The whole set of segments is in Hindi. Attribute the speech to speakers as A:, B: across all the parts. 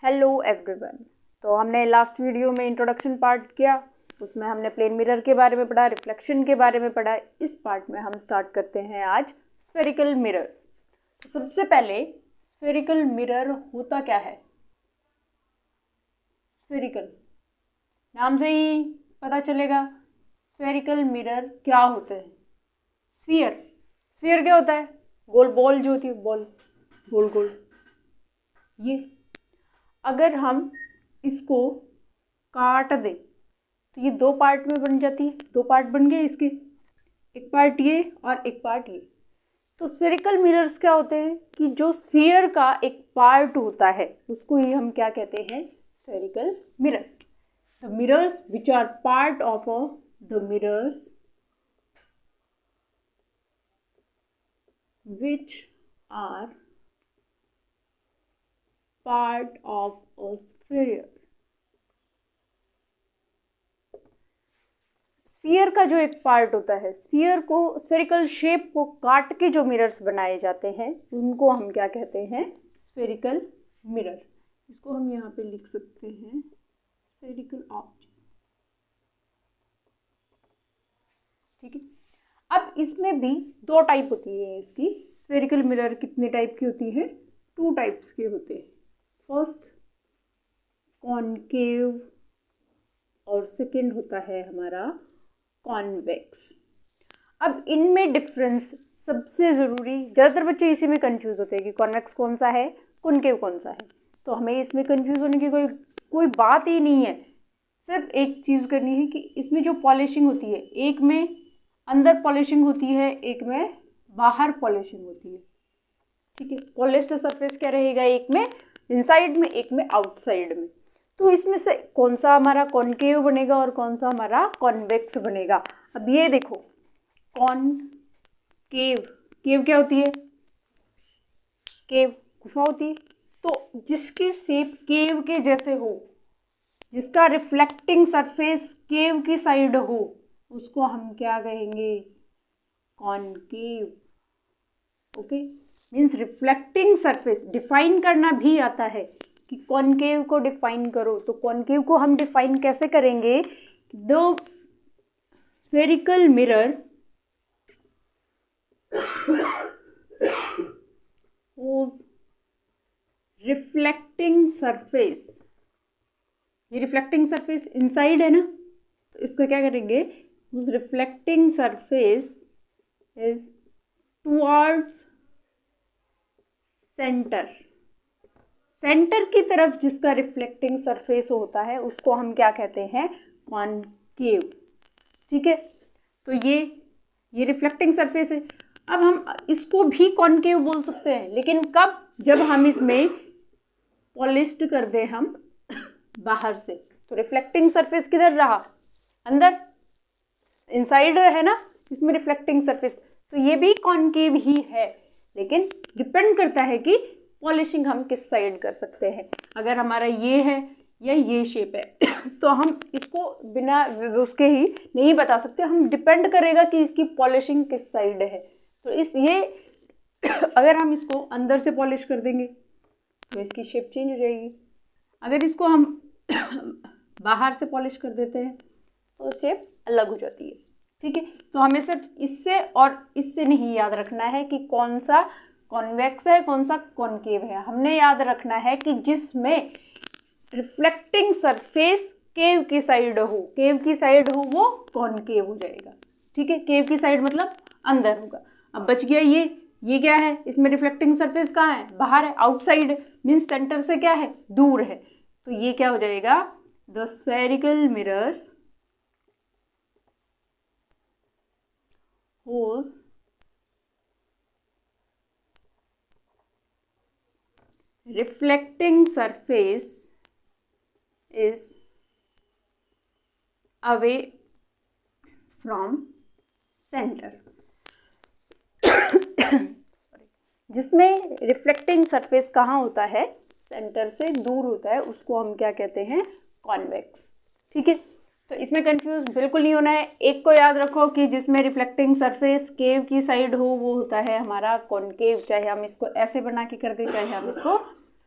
A: Hello everyone. तो हमने लास्ट वीडियो में इंट्रोडक्शन पार्ट किया, उसमें हमने प्लेन मिरर के बारे में पढ़ा, रिफ्लेक्शन के बारे में पढ़ा। इस पार्ट में हम स्टार्ट करते हैं आज स्फेरिकल मिरर्स। तो सबसे पहले स्फेरिकल मिरर होता क्या है। स्फेरिकल नाम से ही पता चलेगा स्फेरिकल मिरर क्या होते हैं। स्फीयर क्या होता है? गोल बॉल जो होती है, बॉल गोल गोल। ये अगर हम इसको काट दें तो ये दो पार्ट में बन जाती है। दो पार्ट बन गए इसके, एक पार्ट ये और एक पार्ट ये। तो स्फेरिकल मिरर्स क्या होते हैं कि जो स्फीयर का एक पार्ट होता है उसको ही हम क्या कहते हैं? Spherical mirror. The mirrors which are part of the mirrors which are part of a sphere। Sphere का जो एक पार्ट होता है, स्फीयर को, स्फेरिकल शेप को काट के जो मिरर्स बनाए जाते हैं उनको हम क्या कहते हैं? Spherical mirror. इसको हम यहाँ पे लिख सकते हैं स्फेरिकल ऑब्जेक्ट। ठीक है। अब इसमें भी दो टाइप होती है इसकी। स्फेरिकल मिरर कितने टाइप की होती है? 2 टाइप्स के होते हैं। फर्स्ट कॉनकेव और सेकेंड होता है हमारा कॉन्वेक्स। अब इनमें डिफरेंस सबसे ज़रूरी, ज़्यादातर बच्चे इसी में कंफ्यूज होते हैं कि कॉन्वेक्स कौन सा है, कॉनकेव कौन सा है। तो हमें इसमें कंफ्यूज होने की कोई बात ही नहीं है। सिर्फ एक चीज़ करनी है कि इसमें जो पॉलिशिंग होती है, एक में अंदर पॉलिशिंग होती है, एक में बाहर पॉलिशिंग होती है। ठीक है। पॉलिश्ड सरफेस क्या रहेगा? एक में इनसाइड में, एक में आउटसाइड में। तो इसमें से कौन सा हमारा कॉनकेव बनेगा और कौन सा हमारा कॉन्वेक्स बनेगा? अब ये देखो, कॉनकेव, केव क्या होती है? केव गुफा होती है। तो जिसकी शेप केव के जैसे हो, जिसका रिफ्लेक्टिंग सरफेस केव की साइड हो, उसको हम क्या कहेंगे? Concave. Okay, means reflecting surface. Define करना भी आता है कि कॉनकेव को डिफाइन करो। तो कॉनकेव को हम डिफाइन कैसे करेंगे? The spherical mirror reflecting surface. ये रिफ्लेक्टिंग सरफेस इनसाइड है ना, तो इसको क्या करेंगे? उस reflecting surface is towards centre. Centre की तरफ जिसका रिफ्लेक्टिंग सरफेस होता है उसको हम क्या कहते हैं? कॉनकेव। ठीक है। तो ये रिफ्लेक्टिंग सरफेस है। अब हम इसको भी कॉनकेव बोल सकते हैं, लेकिन कब? जब हम इसमें पॉलिश्ड कर दें हम बाहर से। तो रिफ्लेक्टिंग सरफेस किधर रहा? अंदर, इनसाइड है ना इसमें रिफ्लेक्टिंग सरफेस। तो ये भी कॉनकेव ही है, लेकिन डिपेंड करता है कि पॉलिशिंग हम किस साइड कर सकते हैं। अगर हमारा ये है या ये शेप है तो हम इसको बिना उसके ही नहीं बता सकते। हम डिपेंड करेगा कि इसकी पॉलिशिंग किस साइड है। तो अगर हम इसको अंदर से पॉलिश कर देंगे तो इसकी शेप चेंज हो जाएगी। अगर इसको हम बाहर से पॉलिश कर देते हैं तो शेप अलग हो जाती है। ठीक है। तो हमें सिर्फ इससे और इससे नहीं याद रखना है कि कौन सा कॉन्वेक्स है, कौन सा कॉनकेव है। हमने याद रखना है कि जिसमें रिफ्लेक्टिंग सरफेस केव की साइड हो, केव की साइड हो, वो कॉनकेव हो जाएगा। ठीक है। केव की साइड मतलब अंदर होगा। अब बच गया ये क्या है? इसमें रिफ्लेक्टिंग सरफेस कहाँ है? बाहर है, आउटसाइड, मीन्स सेंटर से क्या है? दूर है। तो ये क्या हो जाएगा? The spherical mirrors whose reflecting surface is away from center। जिसमें रिफ्लेक्टिंग सरफेस कहाँ होता है? सेंटर से दूर होता है, उसको हम क्या कहते हैं? कॉन्वेक्स। ठीक है। तो इसमें कंफ्यूज बिल्कुल नहीं होना है। एक को याद रखो कि जिसमें रिफ्लेक्टिंग सरफेस केव की साइड हो वो होता है हमारा कॉनकेव। चाहे हम इसको ऐसे बना के कर दें, चाहे हम इसको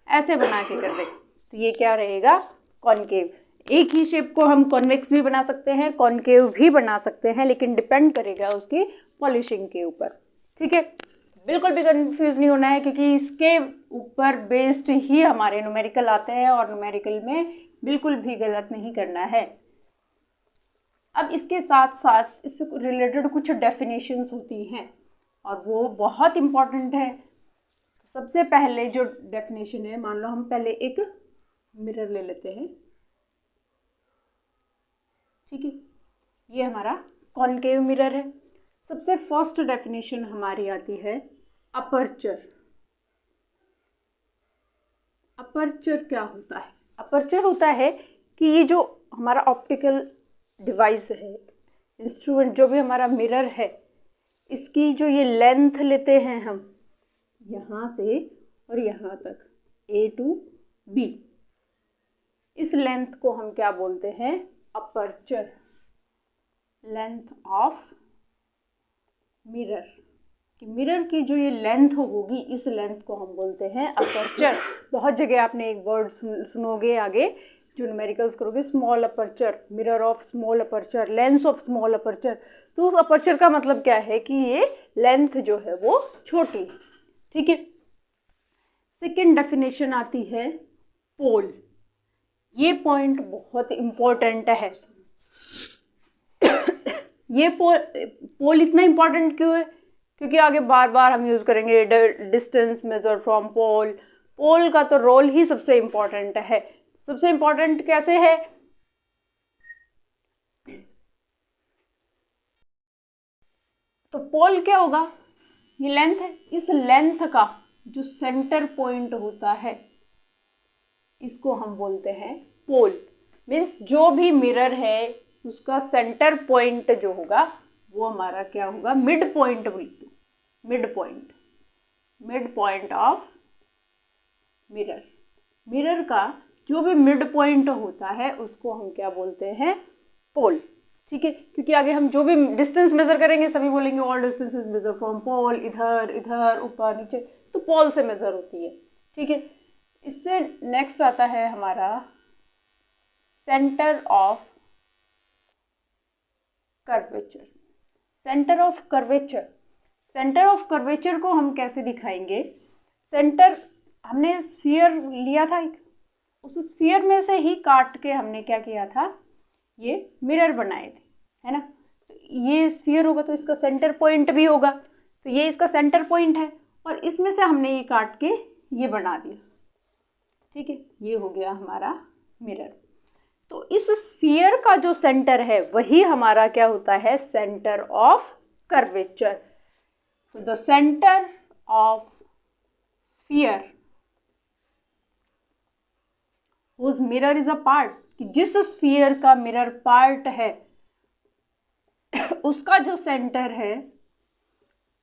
A: ऐसे बना के कर दें। तो ये क्या रहेगा, कॉनकेव। एक ही शेप को हम कॉन्वेक्स भी बना सकते हैं, कॉनकेव भी बना सकते हैं, लेकिन डिपेंड करेगा उसकी पॉलिशिंग के ऊपर। ठीक है, बिल्कुल भी कंफ्यूज नहीं होना है, क्योंकि इसके ऊपर बेस्ड ही हमारे न्यूमेरिकल आते हैं और न्यूमेरिकल में बिल्कुल भी गलत नहीं करना है। अब इसके साथ साथ इससे रिलेटेड कुछ डेफिनेशंस होती हैं और वो बहुत इम्पॉर्टेंट है। सबसे पहले जो डेफिनेशन है, मान लो हम पहले एक मिरर ले लेते हैं। ठीक है, ये हमारा कॉनकेव मिरर है। सबसे फर्स्ट डेफिनेशन हमारी आती है अपर्चर। अपर्चर क्या होता है? अपर्चर होता है कि ये जो हमारा ऑप्टिकल डिवाइस है, इंस्ट्रूमेंट, जो भी हमारा मिरर है, इसकी जो ये लेंथ लेते हैं हम यहाँ से और यहाँ तक, A to B, इस लेंथ को हम क्या बोलते हैं? अपर्चर। लेंथ ऑफ मिरर, कि मिरर की जो ये लेंथ होगी, इस लेंथ को हम बोलते हैं अपर्चर। बहुत जगह आपने एक वर्ड सुनोगे आगे जो न्यूमेरिकल्स करोगे, small aperture, mirror of small aperture, lens of small aperture. तो उस अपर्चर का मतलब क्या है कि ये लेंथ जो है वो छोटी है। ठीक है, सेकेंड डेफिनेशन आती है पोल। ये पॉइंट बहुत इम्पोर्टेंट है। ये पोल इतना इम्पोर्टेंट क्यों है? क्योंकि आगे बार बार हम यूज़ करेंगे डिस्टेंस मेजर फ्रॉम पोल। पोल का तो रोल ही सबसे इम्पोर्टेंट है। सबसे इम्पोर्टेंट कैसे है? तो पोल क्या होगा? ये लेंथ है। इस लेंथ का जो सेंटर पॉइंट होता है, इसको हम बोलते हैं पोल। मीन्स जो भी मिरर है उसका सेंटर पॉइंट जो होगा वो हमारा क्या होगा? मिड पॉइंट बोलते हैं। Mid point, mid point of mirror. Mirror का जो भी मिड पॉइंट होता है उसको हम क्या बोलते हैं? पोल। ठीक है, क्योंकि आगे हम जो भी डिस्टेंस मेजर करेंगे सभी बोलेंगे all distances measure from pole, इधर इधर ऊपर नीचे, तो पोल से मेजर होती है। ठीक है, इससे नेक्स्ट आता है हमारा centre of curvature. Centre of curvature, centre of curvature को हम कैसे दिखाएंगे? सेंटर, हमने स्फीयर लिया था, उस स्फीयर में से ही काट के हमने क्या किया था? ये मिरर बनाए थे, है ना। तो ये स्फीयर होगा तो इसका सेंटर पॉइंट भी होगा, तो ये इसका सेंटर पॉइंट है और इसमें से हमने ये काट के ये बना दिया। ठीक है, ये हो गया हमारा मिरर। तो इस स्फीयर का जो सेंटर है वही हमारा क्या होता है? Centre of curvature. तो the centre of sphere whose mirror is a part, कि जिस स्फीयर का मिरर पार्ट है उसका जो सेंटर है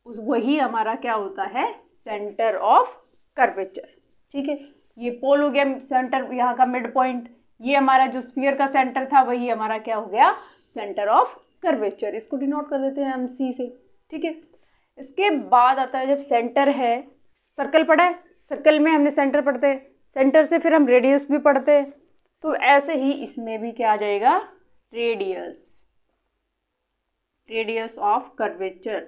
A: उस वही हमारा क्या होता है? Centre of curvature. ठीक है, ये पोल हो गया सेंटर, यहाँ का मिड पॉइंट। ये हमारा जो स्फीयर का सेंटर था वही हमारा क्या हो गया? Centre of curvature. इसको डिनोट कर देते हैं हम C से। ठीक है, इसके बाद आता है जब सेंटर है, सर्कल पढ़ा है, सर्कल में हमने सेंटर पढ़ते हैं, सेंटर से फिर हम रेडियस भी पढ़ते हैं, तो ऐसे ही इसमें भी क्या आ जाएगा? Radius, radius of curvature.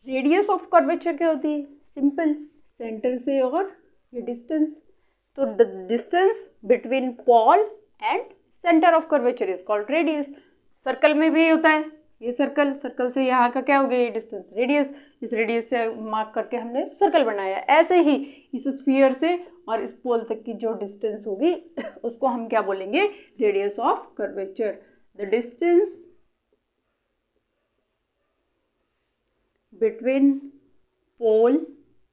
A: Radius of curvature क्या होती है? सिंपल, सेंटर से और ये डिस्टेंस, तो the distance between pole and centre of curvature is called radius. Circle में भी होता है, ये सर्कल, सर्कल से यहाँ का क्या हो गया? ये डिस्टेंस, रेडियस। इस रेडियस से मार्क करके हमने सर्कल बनाया। ऐसे ही इस स्फीयर से और इस पोल तक की जो डिस्टेंस होगी उसको हम क्या बोलेंगे? Radius of curvature. The distance between pole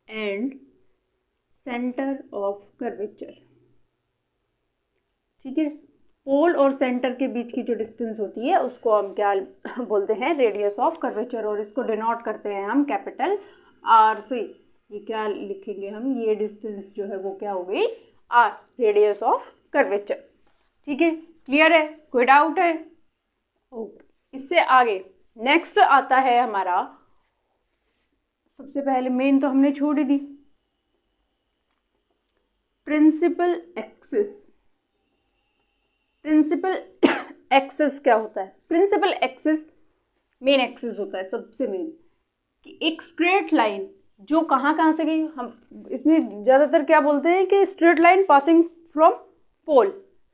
A: and centre of curvature. ठीक है, पोल और सेंटर के बीच की जो डिस्टेंस होती है उसको हम क्या बोलते हैं? Radius of curvature. और इसको डिनोट करते हैं हम कैपिटल R से। ये क्या लिखेंगे हम? ये डिस्टेंस जो है वो क्या हो गई? R, radius of curvature. ठीक है, क्लियर है? कोई डाउट है? ओके, इससे आगे नेक्स्ट आता है हमारा, सबसे पहले मेन तो हमने छोड़ ही दी, प्रिंसिपल एक्सिस। प्रिंसिपल एक्सिस क्या होता है? प्रिंसिपल एक्सिस मेन एक्सिस होता है, सबसे मेन, कि एक स्ट्रेट लाइन जो कहाँ कहाँ से गई, हम इसमें ज़्यादातर क्या बोलते हैं कि straight line passing from pole,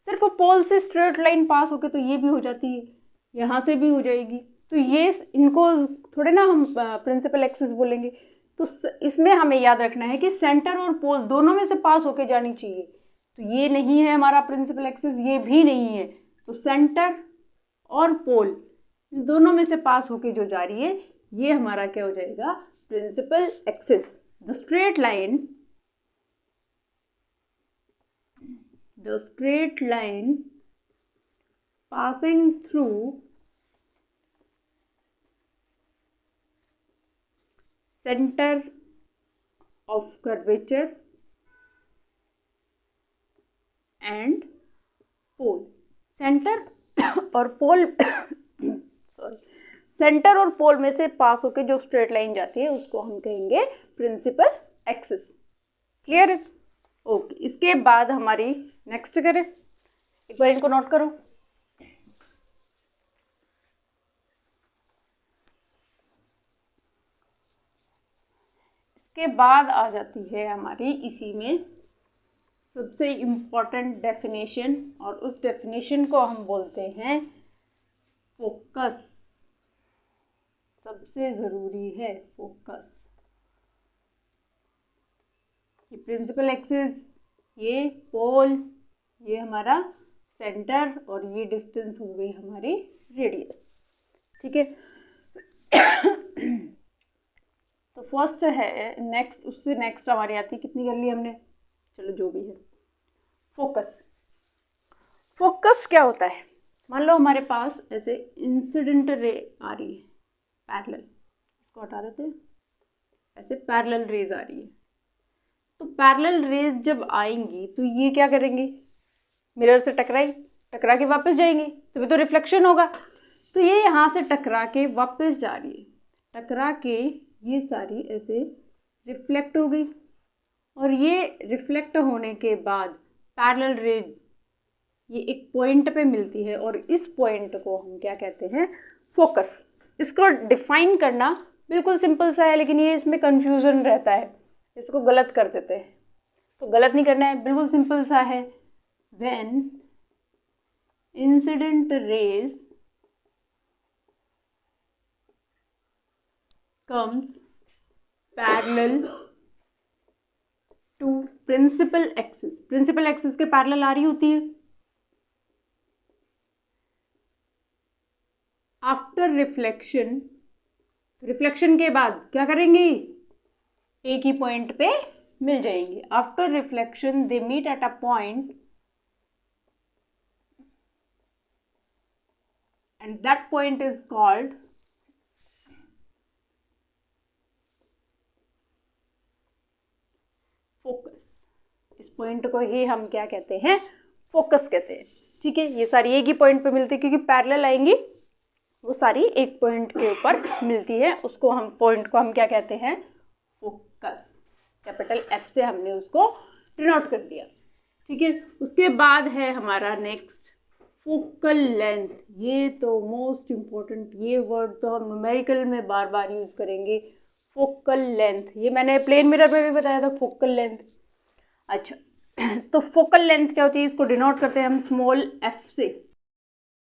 A: सिर्फ पोल से स्ट्रेट लाइन पास होके तो ये भी हो जाती है, यहाँ से भी हो जाएगी, तो ये इनको थोड़े ना हम प्रिंसिपल एक्सिस बोलेंगे। तो इसमें हमें याद रखना है कि सेंटर और पोल दोनों में से पास होके जानी चाहिए, तो ये नहीं है हमारा प्रिंसिपल एक्सिस, ये भी नहीं है, तो सेंटर और पोल दोनों में से पास होके जो जा रही है ये हमारा क्या हो जाएगा? Principal axis. The straight line passing through center of curvature and pole। Centre और पोल सेंटर और पोल में से पास होके जो स्ट्रेट लाइन जाती है उसको हम कहेंगे प्रिंसिपल एक्सिस। क्लियर है? ओके, इसके बाद हमारी नेक्स्ट करें, एक बार इनको नोट करो। इसके बाद आ जाती है हमारी इसी में सबसे इम्पॉर्टेंट डेफिनेशन, और उस डेफिनेशन को हम बोलते हैं फोकस। सबसे ज़रूरी है फोकस। ये प्रिंसिपल एक्सिस, ये पोल, ये हमारा सेंटर, और ये डिस्टेंस हो गई हमारी रेडियस। ठीक है, तो फर्स्ट है, नेक्स्ट उससे नेक्स्ट हमारी आती है, कितनी कर ली हमने, चलो जो भी है। फोकस। फोकस क्या होता है? मान लो हमारे पास ऐसे इंसिडेंट रे आ रही है पैरेलल, इसको हटा देते हैं, ऐसे पैरेलल रेज आ रही है, तो पैरेलल रेज जब आएंगी तो ये क्या करेंगी? मिरर से टकरा के वापस जाएंगी, तभी तो रिफ्लेक्शन होगा। तो ये यहाँ से टकरा के वापस जा रही है, टकरा के ये सारी ऐसे रिफ्लेक्ट हो गई, और ये रिफ्लेक्ट होने के बाद पैरेलल रेज ये एक पॉइंट पे मिलती है, और इस पॉइंट को हम क्या कहते हैं? फोकस। इसको डिफाइन करना बिल्कुल सिंपल सा है, लेकिन ये इसमें कंफ्यूजन रहता है, इसको गलत कर देते हैं, तो गलत नहीं करना है, बिल्कुल सिंपल सा है। When incident rays comes parallel to principal axis, principal axis के पैरेलल आ रही होती है, आफ्टर रिफ्लेक्शन, रिफ्लेक्शन के बाद क्या करेंगी? एक ही पॉइंट पे मिल जाएंगे। After reflection they meet at a point and that point is called focus. इस पॉइंट को ही हम क्या कहते हैं? फोकस कहते हैं। ठीक है, ये सारी एक ही पॉइंट पे मिलती है, क्योंकि पैरेलल आएंगी वो सारी एक पॉइंट के ऊपर मिलती है, उसको हम पॉइंट को हम क्या कहते हैं? फोकस। कैपिटल एफ से हमने उसको डिनोट कर दिया। ठीक है, उसके बाद है हमारा नेक्स्ट फोकल लेंथ। ये तो मोस्ट इम्पोर्टेंट, ये वर्ड तो हम न्यूमेरिकल में बार बार यूज करेंगे। फोकल लेंथ, ये मैंने प्लेन मिरर में भी बताया था, फोकल लेंथ। अच्छा, तो फोकल लेंथ क्या होती है? इसको डिनोट करते हैं हम स्मॉल एफ से,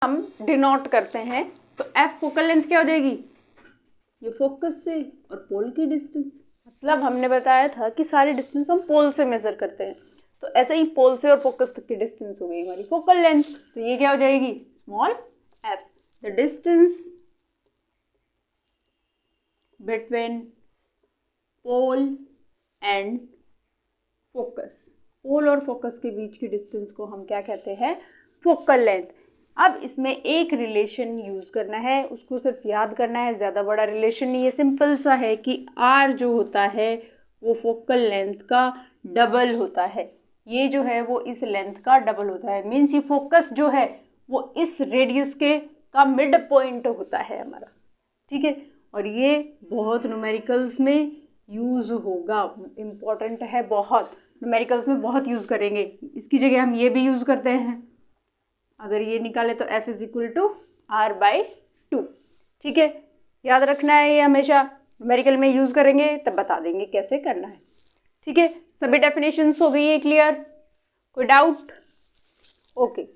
A: हम डिनोट करते हैं, तो एफ फोकल लेंथ क्या हो जाएगी? ये फोकस से और पोल की डिस्टेंस, मतलब हमने बताया था कि सारी डिस्टेंस हम पोल से मेजर करते हैं, तो ऐसे ही पोल से और फोकस तक की डिस्टेंस हो गई हमारी फोकल लेंथ। तो ये क्या हो जाएगी? Small F. The distance between pole and focus, pole और फोकस के बीच की डिस्टेंस को हम क्या कहते हैं? Focal length. अब इसमें एक रिलेशन यूज़ करना है, उसको सिर्फ याद करना है, ज़्यादा बड़ा रिलेशन नहीं है, सिंपल सा है कि आर जो होता है वो फोकल लेंथ का डबल होता है। ये जो है वो इस लेंथ का डबल होता है, मीन्स ये फोकस जो है वो इस रेडियस के का मिड पॉइंट होता है हमारा। ठीक है, और ये बहुत न्यूमेरिकल्स में यूज़ होगा, इम्पॉर्टेंट है बहुत, न्यूमेरिकल्स में बहुत यूज़ करेंगे। इसकी जगह हम ये भी यूज़ करते हैं, अगर ये निकाले तो F is equal to R/2। ठीक है, याद रखना है ये हमेशा, न्यूमेरिकल में यूज़ करेंगे तब बता देंगे कैसे करना है। ठीक है, सभी डेफिनेशंस हो गई है क्लियर, कोई डाउट? ओके।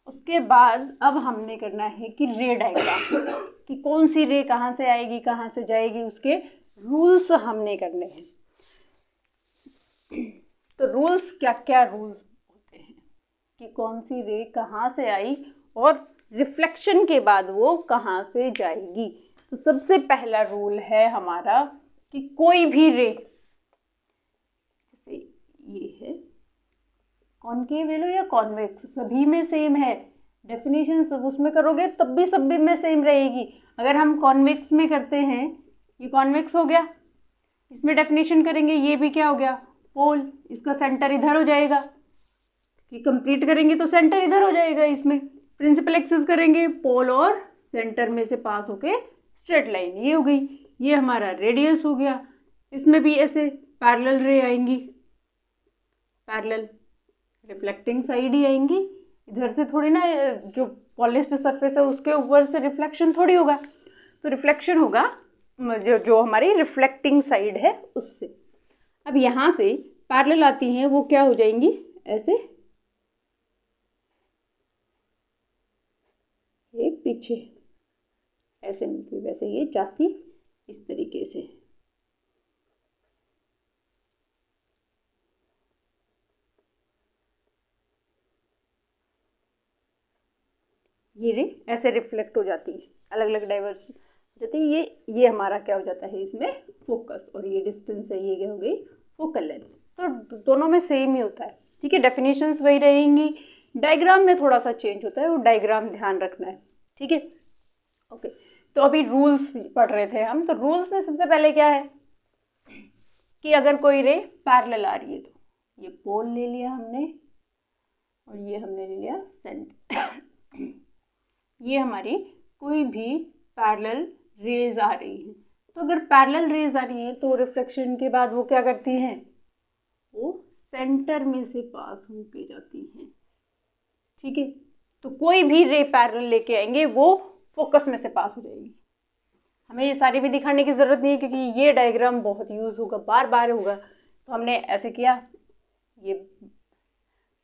A: उसके बाद अब हमने करना है कि रे डायग्राम, कि कौन सी रे कहाँ से आएगी कहाँ से जाएगी, उसके रूल्स हमने करने हैं। तो रूल्स क्या क्या रूल्स होते हैं कि कौन सी रे कहाँ से आई और रिफ्लेक्शन के बाद वो कहाँ से जाएगी। तो सबसे पहला रूल है हमारा कि कोई भी रे, जैसे ये है कॉनकेव ले लो या कॉन्वेक्स, सभी में सेम है डेफिनेशन, सब उसमें करोगे तब भी सभी में सेम रहेगी। अगर हम कॉन्वेक्स में करते हैं, ये कॉन्वेक्स हो गया, इसमें डेफिनेशन करेंगे, ये भी क्या हो गया, पोल, इसका सेंटर इधर हो जाएगा, कि कंप्लीट करेंगे तो सेंटर इधर हो जाएगा। इसमें प्रिंसिपल एक्सिस करेंगे, पोल और सेंटर में से पास होके स्ट्रेट लाइन, ये हो गई, ये हमारा रेडियस हो गया। इसमें भी ऐसे पैरेलल रे आएंगी, पैरेलल रिफ्लेक्टिंग साइड ही आएंगी, इधर से थोड़ी ना, जो पॉलिश्ड सरफेस है उसके ऊपर से रिफ्लेक्शन थोड़ी होगा, तो रिफ्लेक्शन होगा जो हमारी रिफ्लेक्टिंग साइड है उससे। अब यहाँ से पैरेलल आती हैं, वो क्या हो जाएंगी, ऐसे ये पीछे ऐसे मिलती, वैसे ये जाती इस तरीके से। ये रे ऐसे रिफ्लेक्ट हो जाती है, अलग अलग डाइवर्स हो जाती है। ये हमारा क्या हो जाता है इसमें, फोकस, और ये डिस्टेंस है, ये क्या हो गई, फोकल लेंथ। तो दोनों में सेम ही होता है। ठीक है, डेफिनेशंस वही रहेंगी, डायग्राम में थोड़ा सा चेंज होता है, वो डायग्राम ध्यान रखना है। ठीक है, ओके। तो अभी रूल्स पढ़ रहे थे हम, तो रूल्स में सबसे पहले क्या है कि अगर कोई रे पैरेलल आ रही है, तो ये पोल ले लिया हमने और ये हमने ले लिया सेंटर, ये हमारी कोई भी पैरेलल रेज आ रही है। तो अगर पैरेलल रेज आ रही है तो रिफ्लेक्शन के बाद वो क्या करती हैं, वो सेंटर में से पास होके जाती हैं। ठीक है, तो कोई भी रे पैरेलल लेके आएंगे वो फोकस में से पास हो जाएगी। हमें ये सारी भी दिखाने की ज़रूरत नहीं है, क्योंकि ये डायग्राम बहुत यूज़ होगा, बार बार होगा, तो हमने ऐसे किया, ये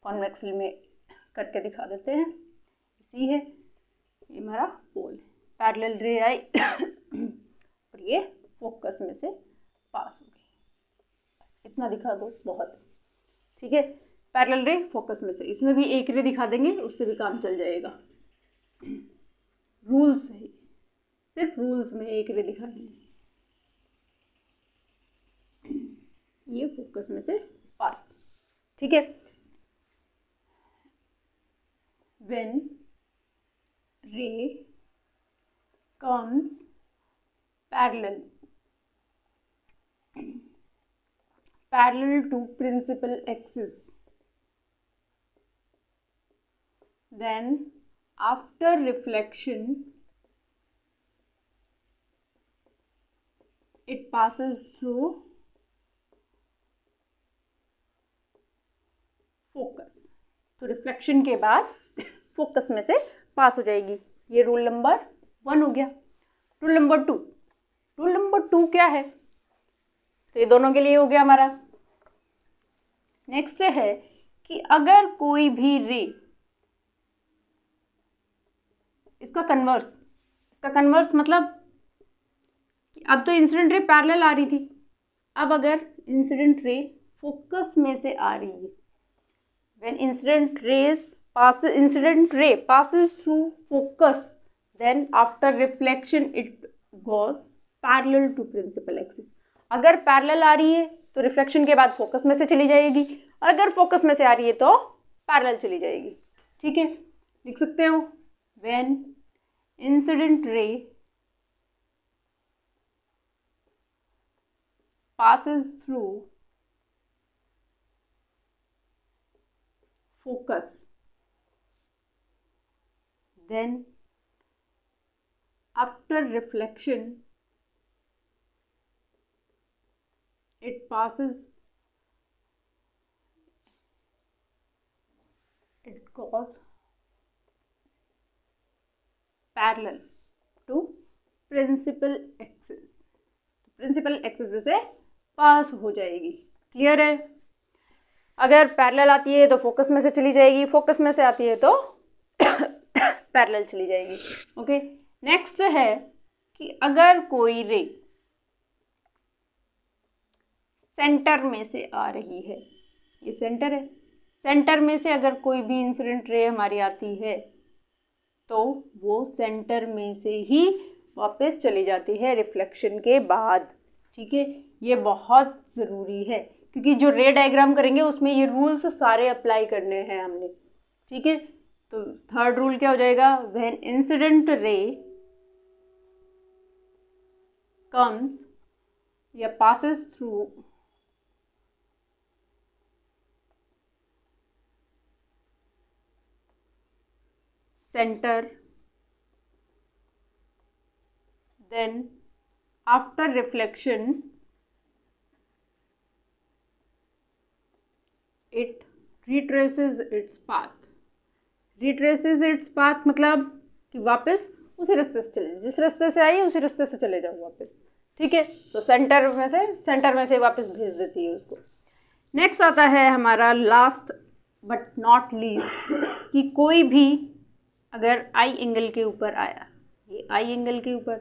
A: कॉन्वेक्स में करके दिखा देते हैं। इसी है, ये हमारा पोल, पैरेलल रे आई और ये फोकस में से पास हो गई, इतना दिखा दो बहुत। ठीक है, पैरेलल रे फोकस में से, इसमें भी एक रे दिखा देंगे, उससे भी काम चल जाएगा। रूल्स है, सिर्फ रूल्स में एक रे दिखाएंगे, ये फोकस में से पास। ठीक है, व्हेन रे comes parallel to principal axis, then after reflection it passes through focus। तो रिफ्लेक्शन के बाद फोकस में से पास हो जाएगी। ये रूल नंबर 1 हो गया। रूल नंबर 2, रूल नंबर 2 क्या है, तो ये दोनों के लिए हो गया हमारा। नेक्स्ट है कि अगर कोई भी रे, इसका कन्वर्स मतलब कि अब तो इंसिडेंट रे पैरेलल आ रही थी, अब अगर इंसिडेंट रे फोकस में से आ रही है, when incident ray passes through focus, then after reflection it goes parallel to principal axis। अगर पैरेलल आ रही है तो रिफ्लेक्शन के बाद फोकस में से चली जाएगी, और अगर फोकस में से आ रही है तो पैरेलल चली जाएगी। ठीक है, लिख सकते हो, when incident ray passes through focus, then after reflection it goes parallel to principal axis, principal axis से पास हो जाएगी। क्लियर है? अगर पैरेलल आती है तो फोकस में से चली जाएगी, फोकस में से आती है तो पैरेलल चली जाएगी। ओके, नेक्स्ट है कि अगर कोई रे सेंटर में से आ रही है, ये सेंटर है, सेंटर में से अगर कोई भी इंसिडेंट रे हमारी आती है तो वो सेंटर में से ही वापस चली जाती है रिफ्लेक्शन के बाद। ठीक है, ये बहुत ज़रूरी है क्योंकि जो रे डायग्राम करेंगे उसमें ये रूल्स सारे अप्लाई करने हैं हमने। ठीक है, तो थर्ड रूल क्या हो जाएगा? व्हेन इंसिडेंट रे कम्स या passes through center, then after reflection it retraces its path. retraces its path मतलब कि वापस उसी रास्ते से चले, जिस रास्ते से आई उसी रास्ते से चले जाओ वापस। ठीक है, तो सेंटर में से वापस भेज देती है उसको। नेक्स्ट आता है हमारा लास्ट बट नॉट लीस्ट कि कोई भी अगर आई एंगल के ऊपर आया, ये आई एंगल के ऊपर,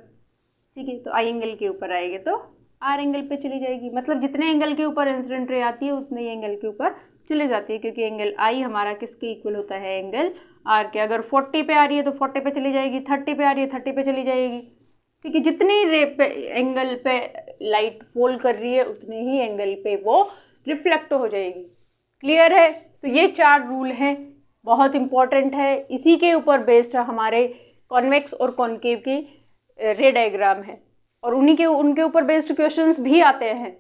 A: ठीक है, तो आई एंगल के ऊपर आएगी तो आर एंगल पे चली जाएगी। मतलब जितने एंगल के ऊपर इंसिडेंट रे आती है उतने ही एंगल के ऊपर चले जाती है, क्योंकि एंगल आई हमारा किसके इक्वल होता है? एंगल आर के। अगर 40 पे आ रही है तो 40 पे चली जाएगी, 30 पे आ रही है 30 पे चली जाएगी। ठीक है, जितनी रे पे एंगल पे लाइट फॉल कर रही है उतने ही एंगल पे वो रिफ्लेक्ट हो जाएगी। क्लियर है? तो ये 4 रूल हैं, बहुत इंपॉर्टेंट है, इसी के ऊपर बेस्ड हमारे कॉन्वेक्स और कॉन्केव की रे डायग्राम है और उनके ऊपर बेस्ड क्वेश्चंस भी आते हैं।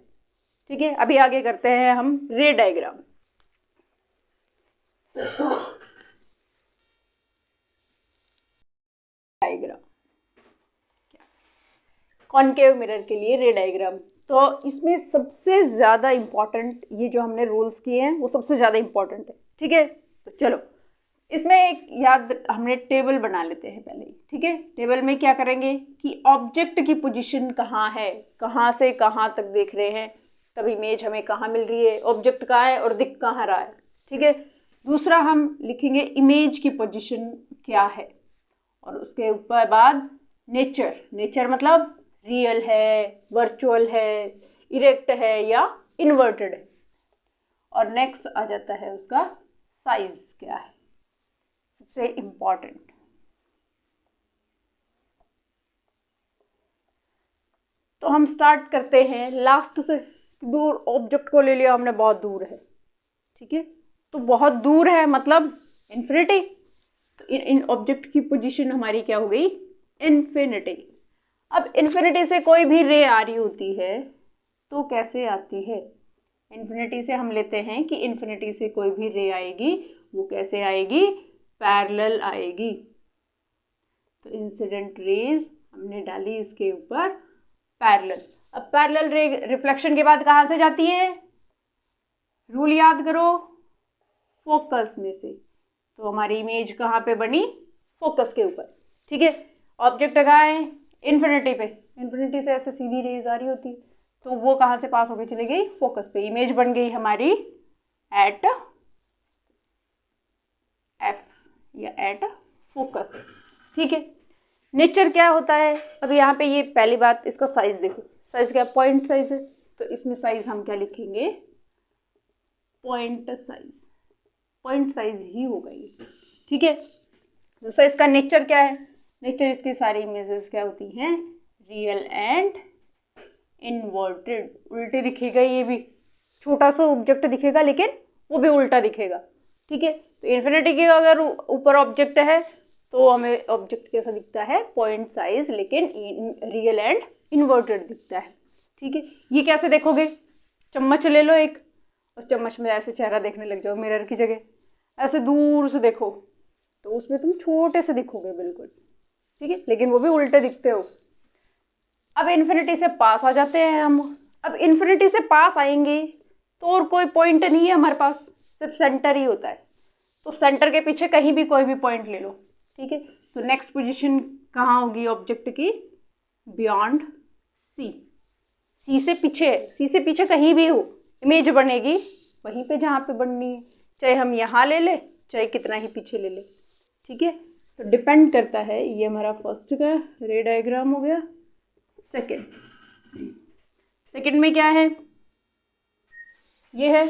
A: ठीक है, अभी आगे करते हैं हम रे डायग्राम। कॉन्केव मिरर के लिए रे डायग्राम, तो इसमें सबसे ज़्यादा इम्पॉर्टेंट ये जो हमने रूल्स किए हैं वो सबसे ज़्यादा इम्पॉर्टेंट है। ठीक है, तो चलो इसमें एक हमने टेबल बना लेते हैं पहले ही। ठीक है, टेबल में क्या करेंगे कि ऑब्जेक्ट की पोजीशन कहाँ है, कहाँ से कहाँ तक देख रहे हैं, तब इमेज हमें कहाँ मिल रही है, ऑब्जेक्ट कहाँ है और दिख कहाँ रहा है। ठीक है, दूसरा हम लिखेंगे इमेज की पोजीशन क्या है, और उसके ऊपर बाद नेचर मतलब रियल है, वर्चुअल है, इरेक्ट है या इन्वर्टेड है, और नेक्स्ट आ जाता है उसका साइज क्या है, सबसे इम्पॉर्टेंट। तो हम स्टार्ट करते हैं लास्ट से। दूर ऑब्जेक्ट को ले लिया हमने, बहुत दूर है। ठीक है, तो बहुत दूर है मतलब इन्फिनिटी, तो इन ऑब्जेक्ट की पोजीशन हमारी क्या हो गई? इन्फिनिटी। अब इन्फिनिटी से कोई भी रे आ रही होती है तो कैसे आती है? इन्फिनिटी से हम लेते हैं कि इन्फिनिटी से कोई भी रे आएगी वो कैसे आएगी? पैरेलल आएगी। तो इंसिडेंट रेज हमने डाली इसके ऊपर पैरेलल। अब पैरेलल रे रिफ्लेक्शन के बाद कहाँ से जाती है? रूल याद करो, फोकस में से। तो हमारी इमेज कहाँ पे बनी? फोकस के ऊपर। ठीक है, ऑब्जेक्ट लगाए इन्फिनिटी पे, इन्फिनिटी से ऐसे सीधी रेज आ रही होती तो वो कहाँ से पास होकर चली गई? फोकस पे। इमेज बन गई हमारी एट एफ या एट फोकस। ठीक है, नेचर क्या होता है? अब यहाँ पे ये पहली बात, इसका साइज देखो, साइज क्या? पॉइंट साइज है, तो इसमें साइज हम क्या लिखेंगे? Point size. पॉइंट साइज ही होगा ये। ठीक है, दूसरा इसका नेचर क्या है? नेचर इसकी सारी इमेजेस क्या होती हैं? Real and inverted. उल्टे दिखेगा, ये भी छोटा सा ऑब्जेक्ट दिखेगा लेकिन वो भी उल्टा दिखेगा। ठीक है, तो इन्फिनिटी के अगर ऊपर ऑब्जेक्ट है तो हमें ऑब्जेक्ट कैसा दिखता है? पॉइंट साइज, लेकिन रियल एंड इन्वर्टेड दिखता है। ठीक है, ये कैसे देखोगे? चम्मच ले लो एक, उस चम्मच में ऐसे चेहरा देखने लग जाओ मिरर की जगह, ऐसे दूर से देखो तो उसमें तुम छोटे से दिखोगे बिल्कुल, ठीक है, लेकिन वो भी उल्टे दिखते हो। अब इन्फिनिटी से पास आ जाते हैं हम। अब इन्फिनिटी से पास आएंगे तो और कोई पॉइंट नहीं है हमारे पास, सिर्फ सेंटर ही होता है। तो सेंटर के पीछे कहीं भी कोई भी पॉइंट ले लो, ठीक है। तो नेक्स्ट पोजीशन कहाँ होगी ऑब्जेक्ट की? बियॉन्ड सी। सी से पीछे, सी से पीछे कहीं भी हो, इमेज बनेगी वहीं पे जहाँ पे बननी है, चाहे हम यहाँ ले ले चाहे कितना ही पीछे ले ले, ठीक है। तो डिपेंड करता है। ये हमारा फर्स्ट का रे डायग्राम हो गया। सेकंड में क्या है? ये है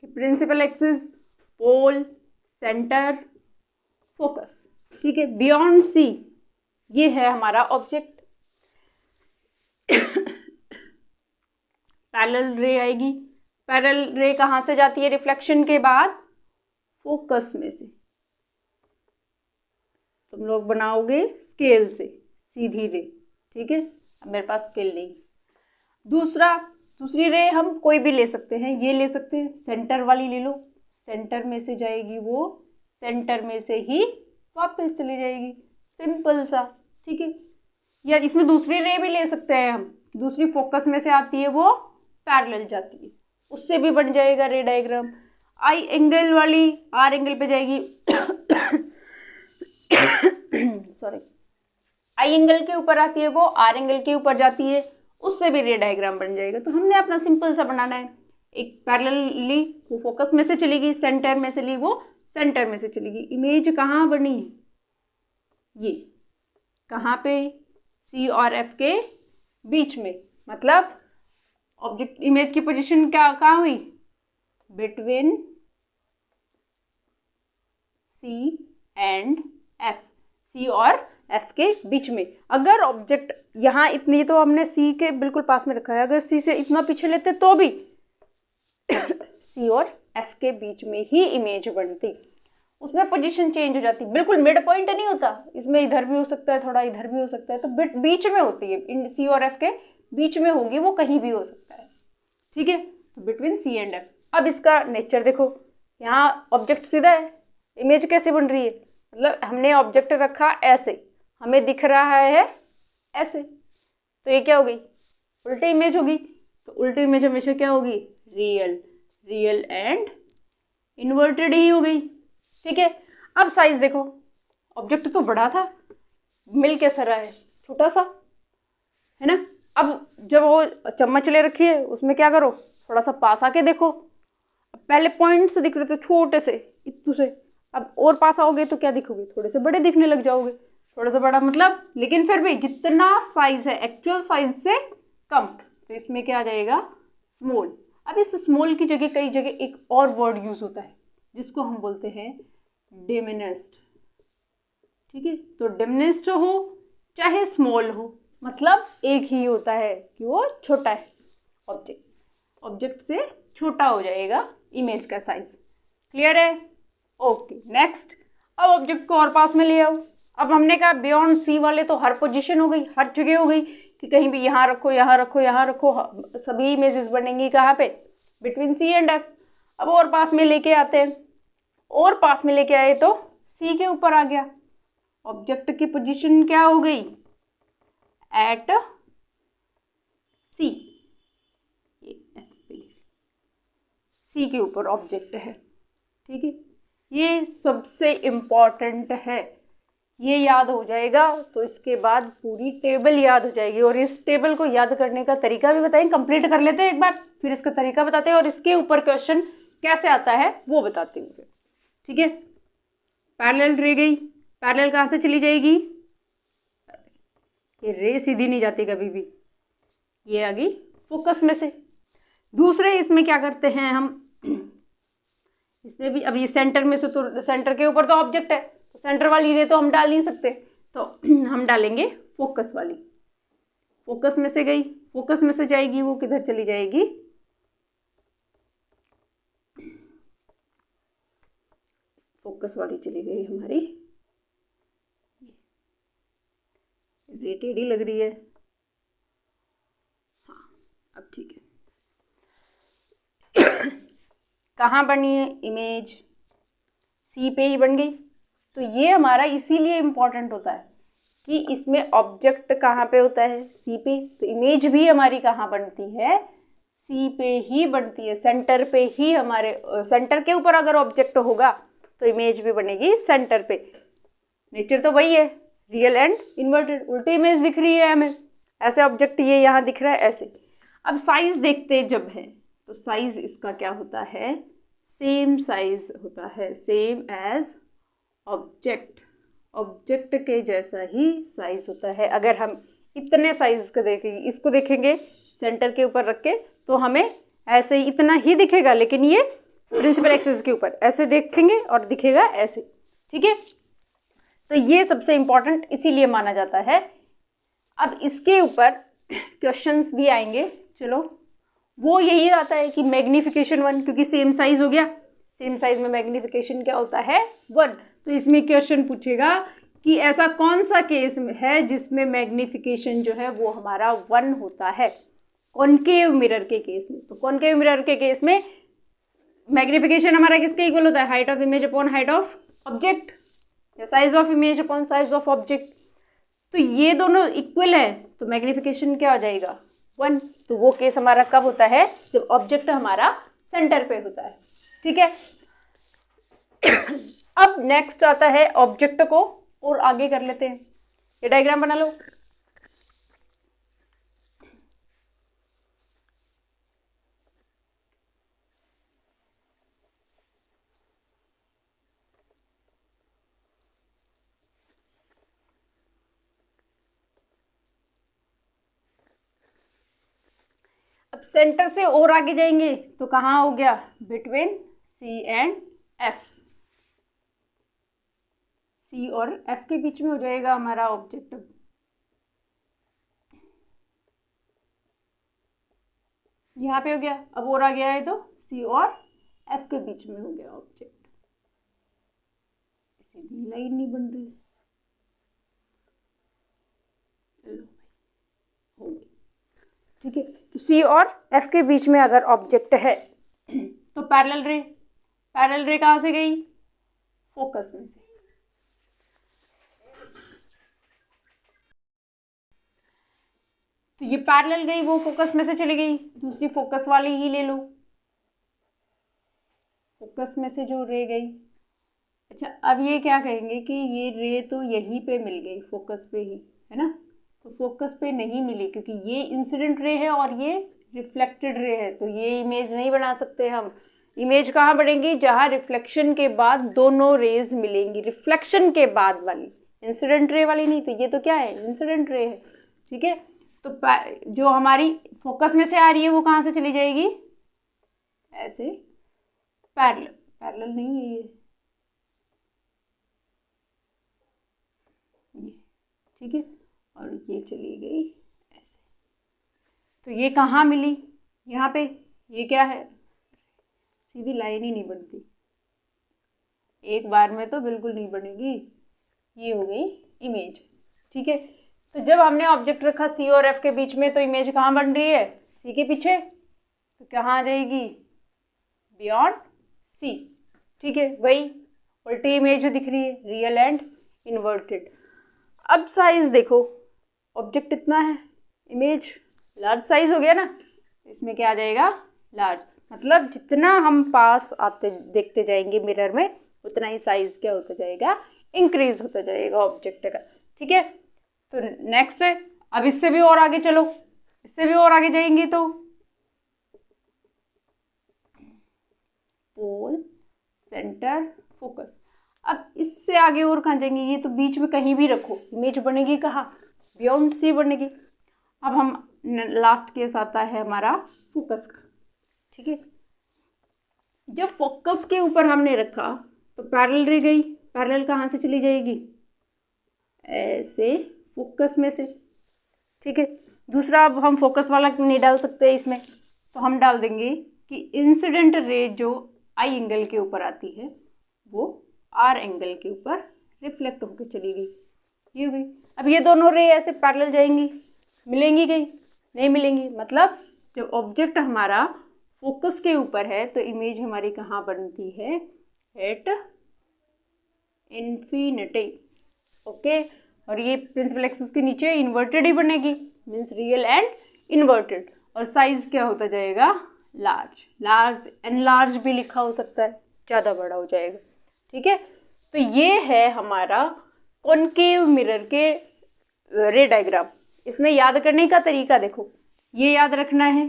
A: कि प्रिंसिपल एक्सिस, पोल, सेंटर, फोकस, ठीक है। बियॉन्ड सी ये है हमारा ऑब्जेक्ट। पैरेलल रे आएगी। पैरेलल रे कहाँ से जाती है रिफ्लेक्शन के बाद? फोकस में से। तुम लोग बनाओगे स्केल से सीधी रे, ठीक है। अब मेरे पास स्केल नहीं। दूसरी रे हम कोई भी ले सकते हैं, ये ले सकते हैं, सेंटर वाली ले लो, सेंटर में से जाएगी वो, सेंटर में से ही वापस चली जाएगी, सिंपल सा, ठीक है। या इसमें दूसरी रे भी ले सकते हैं हम, दूसरी फोकस में से आती है वो पैरेलल जाती है, उससे भी बन जाएगा रे डायग्राम। आई एंगल वाली आर एंगल पे जाएगी सॉरी, आई एंगल के ऊपर आती है वो, आर एंगल के ऊपर जाती है, उससे भी रे डायग्राम बन जाएगा। तो हमने अपना सिंपल सा बनाना है, एक पैरेलल ली वो फोकस में से चलेगी, सेंटर में से ली वो सेंटर में से चलेगी। इमेज कहाँ बनी? ये कहाँ पे? सी और एफ के बीच में, मतलब ऑब्जेक्ट इमेज की पोजीशन क्या कहाँ हुई? बिटवीन सी एंड एफ, सी और एफ के बीच में। अगर ऑब्जेक्ट यहाँ इतनी, तो हमने सी के बिल्कुल पास में रखा है, अगर सी से इतना पीछे लेते तो भी सी और एफ के बीच में ही इमेज बनती, उसमें पोजीशन चेंज हो जाती, बिल्कुल मिड पॉइंट नहीं होता, इसमें इधर भी हो सकता है थोड़ा, इधर भी हो सकता है, तो बीच में होती है, इन सी और एफ के बीच में होगी, वो कहीं भी हो सकता है, ठीक है। तो बिटवीन सी एंड एफ। अब इसका नेचर देखो, यहाँ ऑब्जेक्ट सीधा है, इमेज कैसे बन रही है? मतलब हमने ऑब्जेक्ट रखा ऐसे, हमें दिख रहा है ऐसे, तो ये क्या हो गई? उल्टी इमेज होगी। तो उल्टी इमेज हमेशा क्या होगी? रियल, रियल एंड इन्वर्टेड ही हो गई, ठीक है। अब साइज देखो, ऑब्जेक्ट तो बड़ा था, मिल कैसा रहा है? छोटा सा, है ना। अब जब वो चम्मच ले रखी है, उसमें क्या करो, थोड़ा सा पास आके देखो। अब पहले पॉइंट्स दिख रहे थे छोटे से इतू से, अब और पास आओगे तो क्या दिखोगे? थोड़े से बड़े दिखने लग जाओगे, थोड़ा सा बड़ा मतलब, लेकिन फिर भी जितना साइज है एक्चुअल साइज से कम, तो इसमें क्या आ जाएगा? स्मॉल। अब इस स्मॉल की जगह कई जगह एक और वर्ड यूज होता है जिसको हम बोलते हैं डिमिनिस्ड, ठीक है। तो डिमिनिस्ड हो चाहे स्मॉल हो, मतलब एक ही होता है कि वो छोटा है, ऑब्जेक्ट से छोटा हो जाएगा इमेज का साइज। क्लियर है? Okay next. अब ऑब्जेक्ट को और पास में ले आओ। अब हमने कहा बियॉन्ड सी वाले तो हर पोजीशन हो गई, हर जगह हो गई, कि कहीं भी यहाँ रखो यहाँ रखो यहाँ रखो, सभी इमेजेस बनेंगी कहाँ पे? Between C and F. अब और पास में लेके आते हैं, और पास में लेके आए तो सी के ऊपर आ गया, ऑब्जेक्ट की पोजीशन क्या हो गई? एट सी, सी के ऊपर ऑब्जेक्ट है, ठीक है। ये सबसे इम्पॉर्टेंट है, ये याद हो जाएगा तो इसके बाद पूरी टेबल याद हो जाएगी। और इस टेबल को याद करने का तरीका भी बताएंगे, कंप्लीट कर लेते हैं एक बार, फिर इसका तरीका बताते हैं और इसके ऊपर क्वेश्चन कैसे आता है वो बताते हैं, ठीक है। पैरेलल रे गई, पैरेलल कहाँ से चली जाएगी? ये रे सीधी नहीं जाती कभी भी, ये आ गई फोकस में से। दूसरे इसमें क्या करते हैं हम, इसमें भी अब ये सेंटर में से, तो सेंटर के ऊपर तो ऑब्जेक्ट है, तो सेंटर वाली रे तो हम डाल नहीं सकते, तो हम डालेंगे फोकस वाली। फोकस में से गई, फोकस में से जाएगी वो किधर चली जाएगी? फोकस वाली चली गई हमारी, रे टेढ़ी लग रही है, हाँ अब ठीक है। कहाँ बनी है इमेज, सी पे ही बन गई। तो ये हमारा इसीलिए इम्पॉर्टेंट होता है कि इसमें ऑब्जेक्ट कहाँ पे होता है, सी पे। तो इमेज भी हमारी कहाँ बनती है, सी पे ही बनती है, सेंटर पे ही। हमारे सेंटर के ऊपर अगर ऑब्जेक्ट होगा तो इमेज भी बनेगी सेंटर पे। नेचर तो वही है, रियल एंड इन्वर्टेड, उल्टी इमेज दिख रही है हमें, ऐसे ऑब्जेक्ट ये यहाँ दिख रहा है ऐसे। अब साइज देखते जब है तो साइज इसका क्या होता है, सेम साइज होता है, सेम एज ऑब्जेक्ट, ऑब्जेक्ट के जैसा ही साइज होता है। अगर हम इतने साइज का देखेंगे, इसको देखेंगे सेंटर के ऊपर रख के तो हमें ऐसे ही इतना ही दिखेगा, लेकिन ये प्रिंसिपल एक्सिस के ऊपर ऐसे देखेंगे और दिखेगा ऐसे, ठीक है। तो ये सबसे इम्पॉर्टेंट इसीलिए माना जाता है। अब इसके ऊपर क्वेश्चंस भी आएंगे, चलो वो यही आता है कि मैग्निफिकेशन 1, क्योंकि सेम साइज हो गया, सेम साइज में मैग्निफिकेशन क्या होता है 1। तो इसमें क्वेश्चन पूछेगा कि ऐसा कौन सा केस है जिसमें मैग्निफिकेशन जो है वो हमारा 1 होता है, कॉनकेव मिरर के केस में। तो कॉनकेव मिरर के केस में मैग्निफिकेशन हमारा किसके इक्वल होता है, height of image upon height of object, या size of image upon size of object. तो ये दोनों इक्वल है तो मैग्निफिकेशन क्या हो जाएगा 1। तो वो केस हमारा कब होता है, जब ऑब्जेक्ट हमारा सेंटर पे होता है, ठीक है। अब नेक्स्ट आता है ऑब्जेक्ट को और आगे कर लेते हैं, ये डायग्राम बना लो। अब सेंटर से और आगे जाएंगे तो कहाँ हो गया, बिटवीन सी एंड एफ, सी और एफ के बीच में हो जाएगा हमारा ऑब्जेक्ट। यहाँ पे हो गया, अब और आ गया है तो सी और एफ के बीच में हो गया ऑब्जेक्ट। सीधी लाइन नहीं बन रही, हो गई, ठीक है। तो सी और एफ के बीच में अगर ऑब्जेक्ट है तो पैरेलल रे, पैरेलल रे कहाँ से गई, फोकस में से। तो ये पैरेलल गई, वो फोकस में से चली गई, दूसरी फोकस वाली ही ले लो, फोकस में से जो रे गई। अच्छा अब ये क्या कहेंगे कि ये रे तो यहीं पे मिल गई, फोकस पे ही, है ना। तो फोकस पे नहीं मिली क्योंकि ये इंसिडेंट रे है और ये रिफ्लेक्टेड रे है, तो ये इमेज नहीं बना सकते हम। इमेज कहाँ बनेगी, जहाँ रिफ्लेक्शन के बाद दोनों रेज मिलेंगी, रिफ्लेक्शन के बाद वाली, इंसिडेंट रे वाली नहीं। तो ये तो क्या है, इंसिडेंट रे है, ठीक है। तो जो हमारी फोकस में से आ रही है वो कहाँ से चली जाएगी, ऐसे पैरेलल, पैरेलल नहीं है ये, ठीक है, और ये चली गई ऐसे। तो ये कहाँ मिली, यहाँ पे, ये क्या है, सीधी लाइन ही नहीं बनती, एक बार में तो बिल्कुल नहीं बनेगी, ये हो गई इमेज, ठीक है। तो जब हमने ऑब्जेक्ट रखा सी और एफ के बीच में तो इमेज कहाँ बन रही है, सी के पीछे, तो कहाँ आ जाएगी, बियॉन्ड सी, ठीक है। वही उल्टी इमेज दिख रही है, रियल एंड इन्वर्टेड। अब साइज देखो, ऑब्जेक्ट इतना है, इमेज लार्ज साइज हो गया ना, इसमें क्या आ जाएगा, लार्ज। मतलब जितना हम पास आते देखते जाएंगे मिरर में उतना ही साइज क्या होता जाएगा, इंक्रीज होता जाएगा ऑब्जेक्ट का, ठीक है। तो नेक्स्ट है, अब इससे भी और आगे चलो, इससे भी और आगे जाएंगे तो पोल, सेंटर, फोकस। अब इससे आगे और कहाँ जाएंगे, ये तो बीच में कहीं भी रखो, इमेज बनेगी कहाँ, बियॉन्ड सी बनेगी। अब हम लास्ट केस आता है हमारा फोकस का, ठीक है। जब फोकस के ऊपर हमने रखा तो पैरेलल रह गई, पैरेलल कहाँ से चली जाएगी, ऐसे फोकस में से, ठीक है। दूसरा अब हम फोकस वाला नहीं डाल सकते इसमें, तो हम डाल देंगे कि इंसिडेंट रे जो आई एंगल के ऊपर आती है वो आर एंगल के ऊपर रिफ्लेक्ट होकर चली गई, ये हो गई। अब ये दोनों रे ऐसे पैरेलल जाएंगी, मिलेंगी कहीं नहीं मिलेंगी, मतलब जब ऑब्जेक्ट हमारा फोकस के ऊपर है तो इमेज हमारी कहाँ बनती है, एट इन्फिनिटी। ओके, और ये प्रिंसिपल एक्सिस के नीचे इन्वर्टेड ही बनेगी, मीन्स रियल एंड इन्वर्टेड। और साइज क्या होता जाएगा, लार्ज। लार्ज एनलार्ज भी लिखा हो सकता है, ज़्यादा बड़ा हो जाएगा। ठीक है, तो ये है हमारा कॉनकेव मिरर के रे डायग्राम। इसमें याद करने का तरीका देखो, ये याद रखना है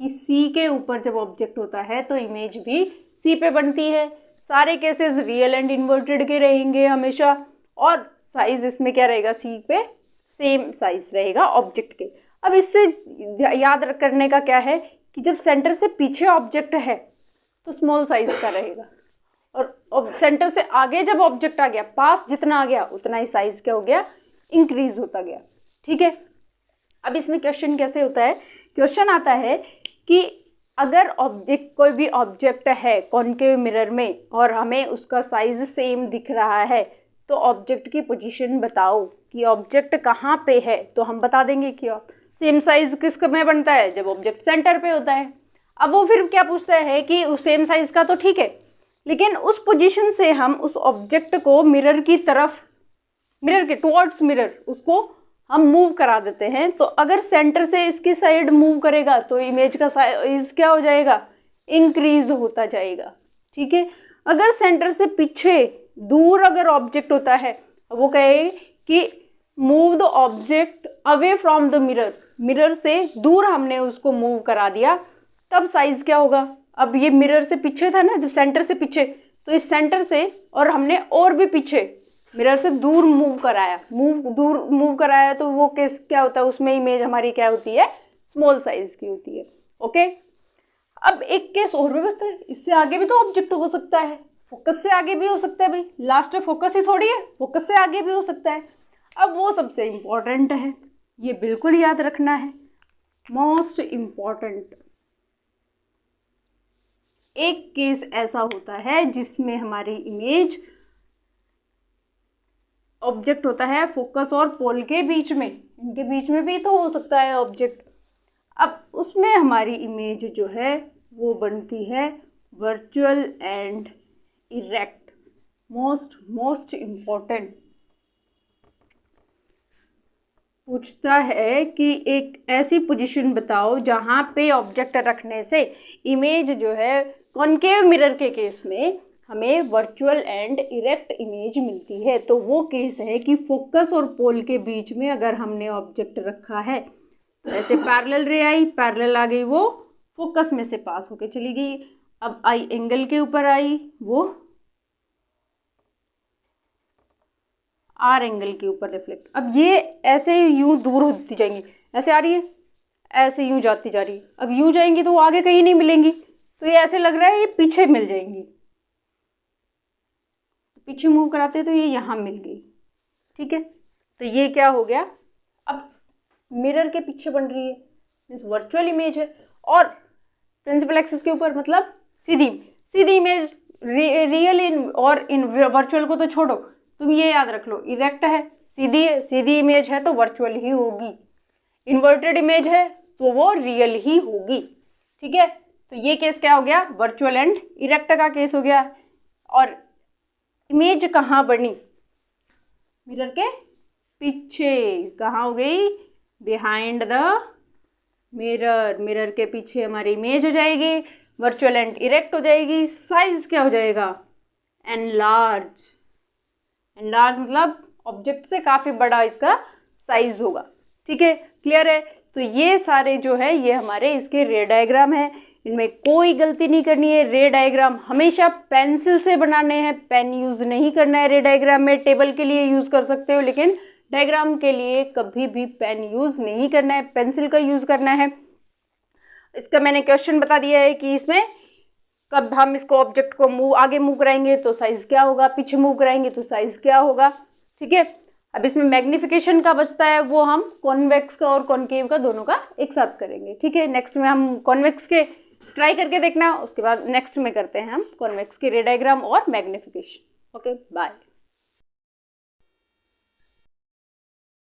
A: कि सी के ऊपर जब ऑब्जेक्ट होता है तो इमेज भी सी पे बनती है। सारे केसेस रियल एंड इन्वर्टेड के रहेंगे हमेशा, और साइज इसमें क्या रहेगा, सी पे सेम साइज रहेगा ऑब्जेक्ट के। अब इससे याद करने का क्या है कि जब सेंटर से पीछे ऑब्जेक्ट है तो स्मॉल साइज का रहेगा, और सेंटर से आगे जब ऑब्जेक्ट आ गया, पास जितना आ गया उतना ही साइज क्या हो गया, इंक्रीज होता गया। ठीक है, अब इसमें क्वेश्चन कैसे होता है, क्वेश्चन आता है कि अगर ऑब्जेक्ट, कोई भी ऑब्जेक्ट है कॉनकेव मिरर में और हमें उसका साइज सेम दिख रहा है, तो ऑब्जेक्ट की पोजीशन बताओ कि ऑब्जेक्ट कहाँ पे है। तो हम बता देंगे कि सेम साइज किस में बनता है, जब ऑब्जेक्ट सेंटर पे होता है। अब वो फिर क्या पूछता है कि उस सेम साइज का तो ठीक है, लेकिन उस पोजीशन से हम उस ऑब्जेक्ट को मिरर की तरफ, मिरर के टुवर्ड्स मिरर, उसको हम मूव करा देते हैं। तो अगर सेंटर से इसकी साइड मूव करेगा तो इमेज का साइज क्या हो जाएगा, इंक्रीज होता जाएगा। ठीक है, अगर सेंटर से पीछे दूर अगर ऑब्जेक्ट होता है, वो कहे कि move the object away from the mirror, mirror से दूर हमने उसको मूव करा दिया, तब साइज क्या होगा। अब ये मिरर से पीछे था ना, जब सेंटर से पीछे, तो इस सेंटर से और हमने और भी पीछे मिरर से दूर मूव कराया, दूर मूव कराया, तो वो केस क्या होता है, उसमें इमेज हमारी क्या होती है, स्मॉल साइज की होती है। ओके, अब एक केस और भी बचता है, इससे आगे भी तो ऑब्जेक्ट हो सकता है, फोकस से आगे भी हो सकता है भाई, लास्ट में फोकस ही थोड़ी है, फोकस से आगे भी हो सकता है। अब वो सबसे इम्पॉर्टेंट है, ये बिल्कुल याद रखना है, मोस्ट इम्पॉर्टेंट। एक केस ऐसा होता है जिसमें हमारी इमेज, ऑब्जेक्ट होता है फोकस और पोल के बीच में, इनके बीच में भी तो हो सकता है ऑब्जेक्ट। अब उसमें हमारी इमेज जो है वो बनती है virtual and erect. Most important पूछता है कि एक ऐसी पोजीशन बताओ जहाँ पे ऑब्जेक्ट रखने से इमेज जो है कॉनकेव मिरर के केस में हमें वर्चुअल एंड इरेक्ट इमेज मिलती है। तो वो केस है कि फोकस और पोल के बीच में अगर हमने ऑब्जेक्ट रखा है, तो ऐसे पैरेलल रे आई, पैरेलल आ गई, वो फोकस में से पास होके चली गई, अब आई एंगल के ऊपर आई, वो आर एंगल के ऊपर रिफ्लेक्ट। अब ये ऐसे यूं दूर होती जाएंगी, ऐसे आ रही है, ऐसे यूं जाती जा रही है, अब यूं जाएंगी तो वो आगे कहीं नहीं मिलेंगी, तो ये ऐसे लग रहा है ये पीछे मिल जाएंगी, पीछे मूव कराते तो ये यहाँ मिल गई। ठीक है, तो ये क्या हो गया, अब मिरर के पीछे बन रही है, मीन्स वर्चुअल इमेज है, और प्रिंसिपल एक्सिस के ऊपर मतलब सीधी इमेज। रियल इन और इन वर्चुअल को तो छोड़ो, तुम ये याद रख लो, इरेक्ट है, सीधी इमेज है तो वर्चुअल ही होगी, इन्वर्टेड इमेज है तो वो रियल ही होगी। ठीक है, तो ये केस क्या हो गया, वर्चुअल एंड इरेक्ट का केस हो गया। और इमेज कहाँ बनी, मिरर के पीछे, कहाँ हो गई, बिहाइंड द मिरर, मिरर के पीछे हमारी इमेज हो जाएगी, वर्चुअल एंड इरेक्ट हो जाएगी। साइज क्या हो जाएगा, एनलार्ज। एनलार्ज मतलब ऑब्जेक्ट से काफ़ी बड़ा इसका साइज होगा। ठीक है, क्लियर है। तो ये सारे जो है ये हमारे इसके रे डायग्राम है, इनमें कोई गलती नहीं करनी है। रे डायग्राम हमेशा पेंसिल से बनाने हैं, पेन यूज़ नहीं करना है रे डायग्राम में। टेबल के लिए यूज़ कर सकते हो, लेकिन डायग्राम के लिए कभी भी पेन यूज़ नहीं करना है, पेंसिल का यूज़ करना है। इसका मैंने क्वेश्चन बता दिया है कि इसमें कब हम इसको ऑब्जेक्ट को आगे मूव कराएंगे तो साइज़ क्या होगा, पीछे मूव कराएंगे तो साइज़ क्या होगा। ठीक है, अब इसमें मैग्निफिकेशन का बचता है, वो हम कॉन्वेक्स का और कॉनकेव का दोनों का एक साथ करेंगे। ठीक है, नेक्स्ट में हम कॉन्वेक्स के ट्राई करके देखना, उसके बाद नेक्स्ट में करते हैं हम कॉन्वेक्स के रे डायग्राम और मैग्निफिकेशन। Okay, bye.